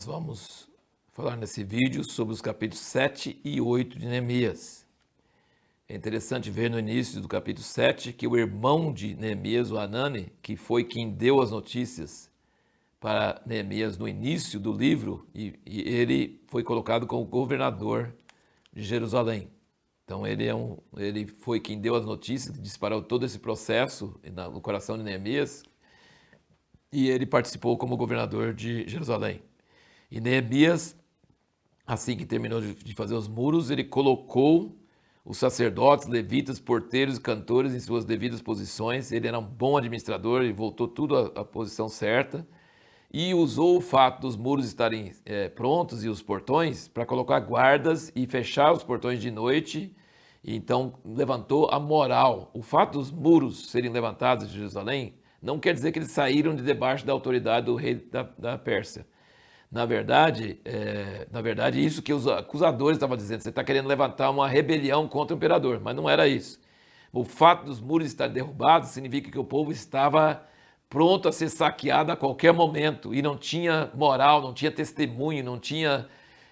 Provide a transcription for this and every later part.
Vamos falar nesse vídeo sobre os capítulos 7 e 8 de Neemias. É interessante ver no início do capítulo 7 que o irmão de Neemias, o Hanani, que foi quem deu as notícias para Neemias no início do livro, e ele foi colocado como governador de Jerusalém. Então ele foi quem deu as notícias, disparou todo esse processo no coração de Neemias, e ele participou como governador de Jerusalém. E Neemias, assim que terminou de fazer os muros, ele colocou os sacerdotes, levitas, porteiros e cantores em suas devidas posições. Ele era um bom administrador, ele voltou tudo à posição certa e usou o fato dos muros estarem prontos e os portões para colocar guardas e fechar os portões de noite. Então levantou a moral. O fato dos muros serem levantados de Jerusalém não quer dizer que eles saíram de debaixo da autoridade do rei da Pérsia. Na verdade, isso que os acusadores estavam dizendo, você está querendo levantar uma rebelião contra o imperador, mas não era isso. O fato dos muros estarem derrubados significa que o povo estava pronto a ser saqueado a qualquer momento e não tinha moral, não tinha testemunho,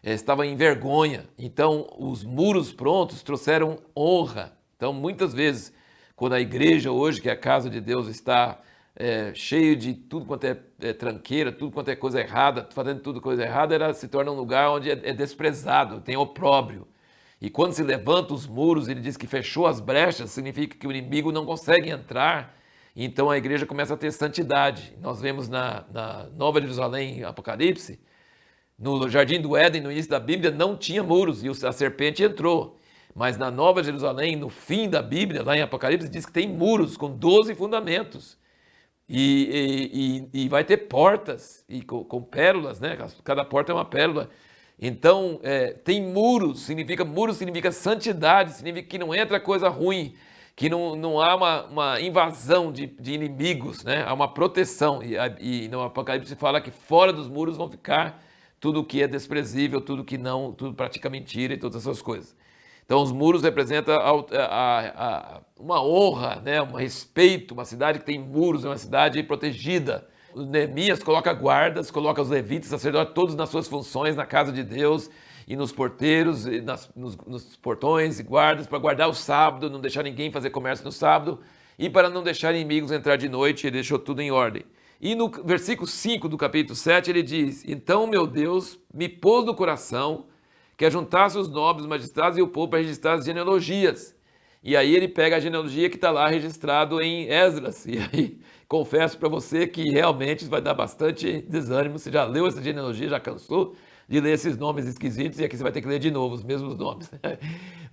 estava em vergonha. Então, os muros prontos trouxeram honra. Então, muitas vezes, quando a igreja hoje, que é a casa de Deus, está cheio de tudo quanto é tranqueira, tudo quanto é coisa errada, fazendo tudo coisa errada, ela se torna um lugar onde é desprezado, tem opróbrio. E quando se levanta os muros, ele diz que fechou as brechas, significa que o inimigo não consegue entrar, então a igreja começa a ter santidade. Nós vemos na Nova Jerusalém, em Apocalipse, no Jardim do Éden, no início da Bíblia, não tinha muros e a serpente entrou. Mas na Nova Jerusalém, no fim da Bíblia, lá em Apocalipse, diz que tem muros com 12 fundamentos. E vai ter portas com pérolas, né? Cada porta é uma pérola. Então, tem muros significa santidade, significa que não entra coisa ruim, que não há uma invasão de inimigos, né? Há uma proteção. E no Apocalipse fala que fora dos muros vão ficar tudo que é desprezível, tudo pratica mentira e todas essas coisas. Então, os muros representam uma honra, né? Um respeito. Uma cidade que tem muros é uma cidade protegida. O Neemias coloca guardas, coloca os levitas, sacerdotes, todos nas suas funções, na casa de Deus, e nos porteiros, e nos portões e guardas, para guardar o sábado, não deixar ninguém fazer comércio no sábado, e para não deixar inimigos entrar de noite, ele deixou tudo em ordem. E no versículo 5 do capítulo 7, ele diz: Então, meu Deus, me pôs no coração que ajuntasse os nobres, os magistrados e o povo para registrar as genealogias. E aí ele pega a genealogia que está lá registrado em Esdras. E aí confesso para você que realmente vai dar bastante desânimo. Você já leu essa genealogia, já cansou de ler esses nomes esquisitos e aqui você vai ter que ler de novo os mesmos nomes.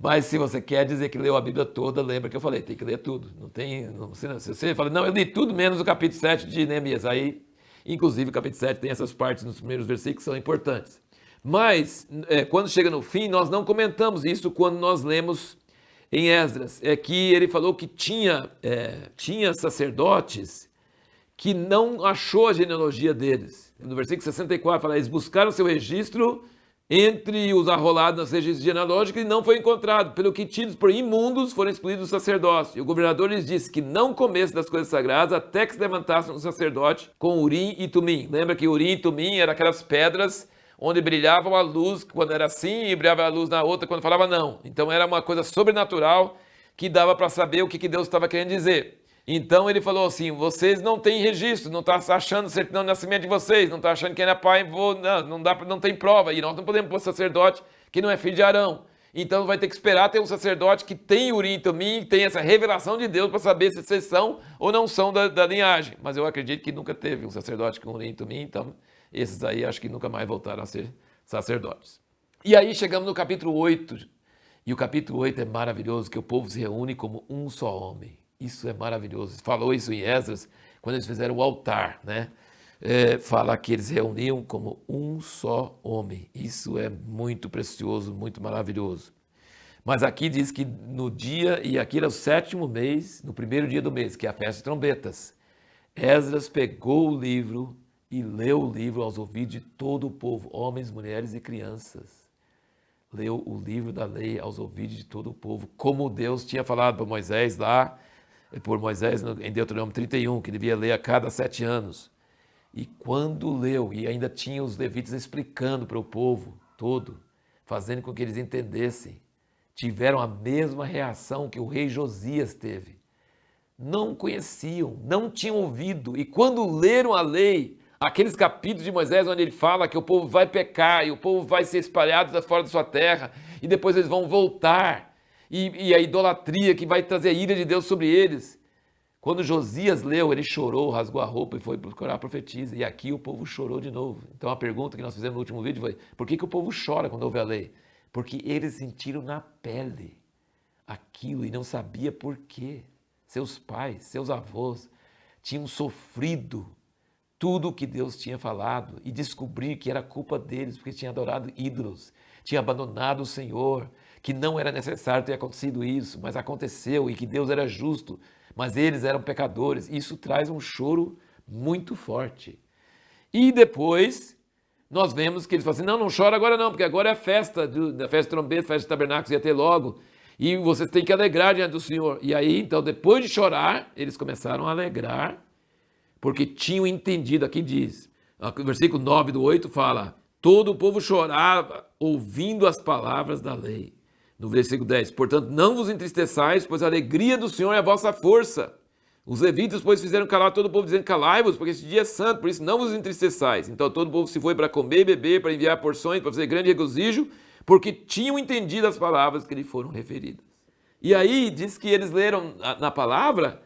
Mas se você quer dizer que leu a Bíblia toda, lembra que eu falei, tem que ler tudo. Se você fala, não, eu li tudo menos o capítulo 7 de Neemias. Aí, inclusive, o capítulo 7 tem essas partes nos primeiros versículos que são importantes. Mas, quando chega no fim, nós não comentamos isso quando nós lemos em Esdras. É que ele falou que tinha sacerdotes que não achou a genealogia deles. No versículo 64 fala, eles buscaram seu registro entre os arrolados nos registros genealógicos e não foi encontrado, pelo que tidos por imundos foram excluídos do sacerdócio. E o governador lhes disse que não comesse das coisas sagradas até que se levantasse um sacerdote com Urim e Tumim. Lembra que Urim e Tumim eram aquelas pedras onde brilhava uma luz quando era assim e brilhava a luz na outra quando falava não. Então era uma coisa sobrenatural que dava para saber o que Deus estava querendo dizer. Então ele falou assim, vocês não têm registro, não está achando certidão de nascimento de vocês, não está achando quem era pai e avô, não tem prova. E nós não podemos pôr sacerdote que não é filho de Arão. Então vai ter que esperar ter um sacerdote que tem Urim e Tumim, tem essa revelação de Deus para saber se vocês são ou não são da linhagem. Mas eu acredito que nunca teve um sacerdote com Urim e Tumim, então esses aí acho que nunca mais voltaram a ser sacerdotes. E aí chegamos no capítulo 8. E o capítulo 8 é maravilhoso, que o povo se reúne como um só homem. Isso é maravilhoso. Falou isso em Esdras, quando eles fizeram o altar, né? Fala que eles reuniam como um só homem. Isso é muito precioso, muito maravilhoso. Mas aqui diz que no dia, e aqui era o 7º mês, no primeiro dia do mês, que é a festa de trombetas, Esdras pegou o livro e leu o livro aos ouvidos de todo o povo, homens, mulheres e crianças. Leu o livro da lei aos ouvidos de todo o povo, como Deus tinha falado para Moisés lá, em Deuteronômio 31, que devia ler a cada 7 anos. E quando leu, e ainda tinha os levitas explicando para o povo todo, fazendo com que eles entendessem, tiveram a mesma reação que o rei Josias teve. Não conheciam, não tinham ouvido, e quando leram a lei, aqueles capítulos de Moisés onde ele fala que o povo vai pecar e o povo vai ser espalhado fora da sua terra, e depois eles vão voltar, e a idolatria que vai trazer a ira de Deus sobre eles. Quando Josias leu, ele chorou, rasgou a roupa e foi procurar a profetisa. E aqui o povo chorou de novo. Então a pergunta que nós fizemos no último vídeo foi: por que o povo chora quando ouve a lei? Porque eles sentiram na pele aquilo e não sabia por quê. Seus pais, seus avós tinham sofrido tudo o que Deus tinha falado e descobriram que era culpa deles, porque tinham adorado ídolos, tinham abandonado o Senhor, que não era necessário ter acontecido isso, mas aconteceu e que Deus era justo. Mas eles eram pecadores. Isso traz um choro muito forte. E depois nós vemos que eles falam assim: não chora agora não, porque agora é a festa, da festa de trombeta, festa de tabernáculos, ia ter logo. E vocês têm que alegrar diante do Senhor. E aí, então, depois de chorar, eles começaram a alegrar, porque tinham entendido. Aqui diz, o versículo 9 do 8 fala: todo o povo chorava ouvindo as palavras da lei. No versículo 10, portanto, não vos entristeçais, pois a alegria do Senhor é a vossa força. Os levitas, pois, fizeram calar todo o povo, dizendo: calai-vos, porque esse dia é santo, por isso não vos entristeçais. Então todo o povo se foi para comer e beber, para enviar porções, para fazer grande regozijo, porque tinham entendido as palavras que lhe foram referidas. E aí diz que eles leram na palavra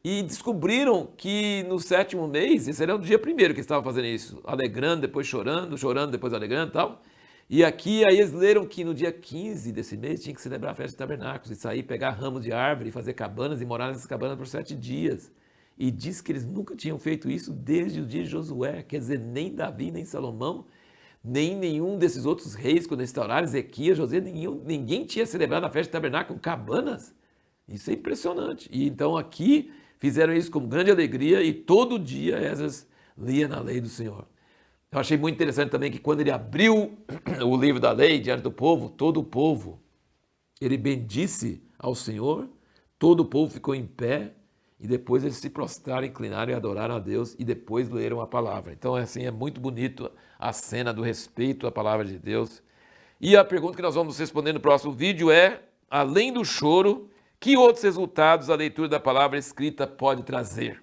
e descobriram que no 7º mês, esse era o dia primeiro que eles estavam fazendo isso, alegrando, depois chorando, chorando, depois alegrando e tal. E aqui aí eles leram que no dia 15 desse mês tinha que celebrar a festa de tabernáculos e sair, pegar ramos de árvore, fazer cabanas e morar nessas cabanas por 7 dias. E diz que eles nunca tinham feito isso desde o dia de Josué, quer dizer, nem Davi, nem Salomão, nem nenhum desses outros reis quando restauraram, Ezequias, José, ninguém tinha celebrado a festa de tabernáculo com cabanas. Isso é impressionante. E então aqui fizeram isso com grande alegria e todo dia Esdras lia na lei do Senhor. Eu achei muito interessante também que quando ele abriu o livro da lei diante do povo, todo o povo, ele bendisse ao Senhor, todo o povo ficou em pé e depois eles se prostraram, inclinaram e adoraram a Deus e depois leram a palavra. Então, assim, é muito bonito a cena do respeito à palavra de Deus. E a pergunta que nós vamos responder no próximo vídeo é: além do choro, que outros resultados a leitura da palavra escrita pode trazer?